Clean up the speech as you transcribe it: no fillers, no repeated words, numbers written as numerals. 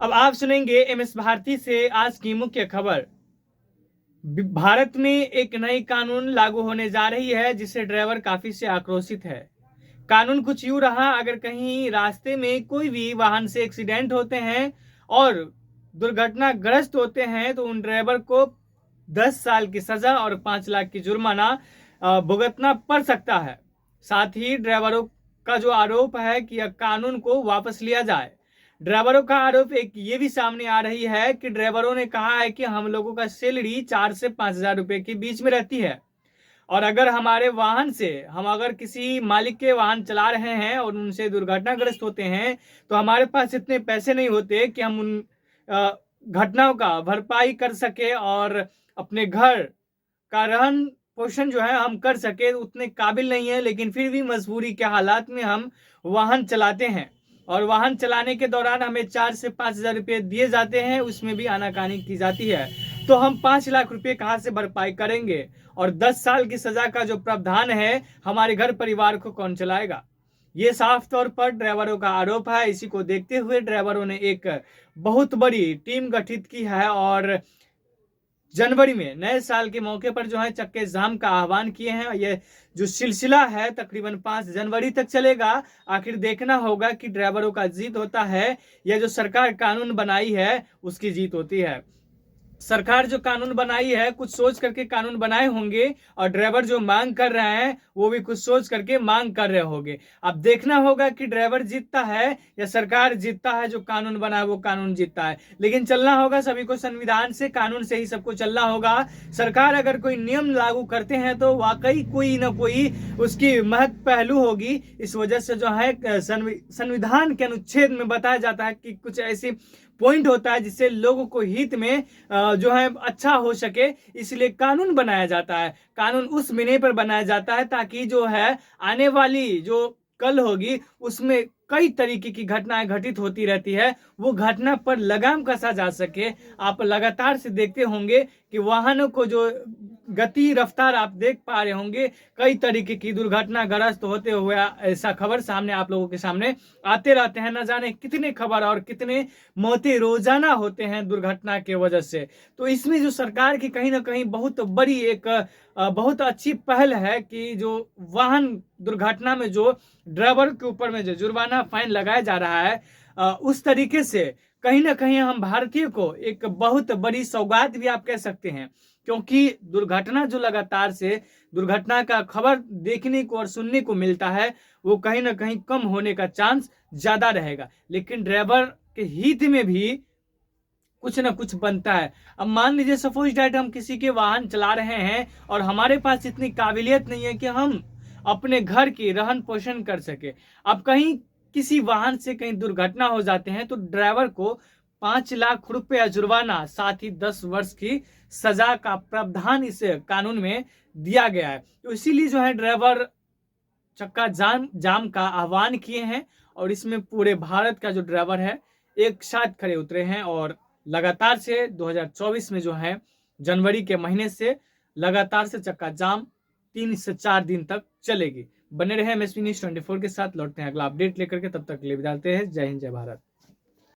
अब आप सुनेंगे एमएस भारती से आज की मुख्य खबर। भारत में एक नई कानून लागू होने जा रही है जिससे ड्राइवर काफी से आक्रोशित है। कानून कुछ यूं रहा, अगर कहीं रास्ते में कोई भी वाहन से एक्सीडेंट होते हैं और दुर्घटनाग्रस्त होते हैं तो उन ड्राइवर को 10 साल की सजा और 5 लाख की जुर्माना भुगतना पड़ सकता है। साथ ही ड्राइवरों का जो आरोप है कि यह कानून को वापस लिया जाए। ड्राइवरों का आरोप एक ये भी सामने आ रही है कि ड्राइवरों ने कहा है कि हम लोगों का सैलरी 4 से 5 हजार रुपए के बीच में रहती है, और अगर हमारे वाहन से हम अगर किसी मालिक के वाहन चला रहे हैं और उनसे दुर्घटनाग्रस्त होते हैं तो हमारे पास इतने पैसे नहीं होते कि हम उन घटनाओं का भरपाई कर सके और अपने घर का रहन पोषण जो है हम कर सके, उतने काबिल नहीं है। लेकिन फिर भी मजबूरी के हालात में हम वाहन चलाते हैं और वाहन चलाने के दौरान हमें 4 से 5 हजार रुपये दिए जाते हैं, उसमें भी आनाकानी की जाती है। तो हम 5 लाख रुपये कहाँ से भरपाई करेंगे? और 10 साल की सजा का जो प्रावधान है, हमारे घर परिवार को कौन चलाएगा? ये साफ तौर पर ड्राइवरों का आरोप है। इसी को देखते हुए ड्राइवरों ने एक बहुत बड़ी टीम गठित की है और जनवरी में नए साल के मौके पर जो है चक्के जाम का आह्वान किए हैं। ये जो सिलसिला है तकरीबन 5 जनवरी तक चलेगा। आखिर देखना होगा कि ड्राइवरों का जीत होता है या जो सरकार कानून बनाई है उसकी जीत होती है। सरकार जो कानून बनाई है कुछ सोच करके कानून बनाए होंगे और ड्राइवर जो मांग कर रहे हैं वो भी कुछ सोच करके मांग कर रहे होंगे। अब देखना होगा कि ड्राइवर जीतता है या सरकार जीतता है, जो कानून बना है वो कानून जीतता है। लेकिन चलना होगा सभी को संविधान से, कानून से ही सबको चलना होगा। सरकार अगर कोई नियम लागू करते हैं तो वाकई कोई ना कोई उसकी महत्व पहलू होगी। इस वजह से जो है संविधान के अनुच्छेद में बताया जाता है कि कुछ ऐसी पॉइंट होता है जिससे लोगों को हित में जो है अच्छा हो सके, इसलिए कानून बनाया जाता है। कानून उस बिने पर बनाया जाता है ताकि जो है आने वाली जो कल होगी उसमें कई तरीके की घटनाएं घटित होती रहती है, वो घटना पर लगाम कसा जा सके। आप लगातार से देखते होंगे कि वाहनों को जो गति रफ्तार आप देख पा रहे होंगे, कई तरीके की दुर्घटनाग्रस्त होते हुए ऐसा खबर सामने आप लोगों के सामने आते रहते हैं। न जाने कितने खबर और कितने मौतें रोजाना होते हैं दुर्घटना के वजह से। तो इसमें जो सरकार की कहीं ना कहीं बहुत बड़ी एक बहुत अच्छी पहल है कि जो वाहन दुर्घटना में जो ड्राइवर के ऊपर में जो जुर्माना फाइन लगाया जा रहा है, उस तरीके से कहीं ना कहीं हम भारतीय को एक बहुत बड़ी सौगात भी आप कह सकते हैं। क्योंकि दुर्घटना जो लगातार से दुर्घटना का खबर देखने को और सुनने को मिलता है वो कहीं ना कहीं कम होने का चांस ज्यादा रहेगा। लेकिन ड्राइवर के हित में भी कुछ ना कुछ बनता है। अब मान लीजिए सपोज डैट हम किसी के वाहन चला रहे हैं और हमारे पास इतनी काबिलियत नहीं है कि हम अपने घर की रहन पोषण कर सके। अब कहीं किसी वाहन से कहीं दुर्घटना हो जाते हैं तो ड्राइवर को 5 लाख रुपया जुर्माना, साथ ही 10 वर्ष की सजा का प्रावधान इस कानून में दिया गया है। तो इसीलिए जो है ड्राइवर चक्का जाम जाम का आह्वान किए हैं और इसमें पूरे भारत का जो ड्राइवर है एक साथ खड़े उतरे हैं। और लगातार से 2024 में जो है जनवरी के महीने से लगातार से चक्का जाम 3 से 4 दिन तक चलेगी। बने रहे एमएसपी न्यूज 24 के साथ। लौटते हैं अगला अपडेट लेकर के, तब तक के लिए विदा लेते हैं। जय हिंद, जय भारत।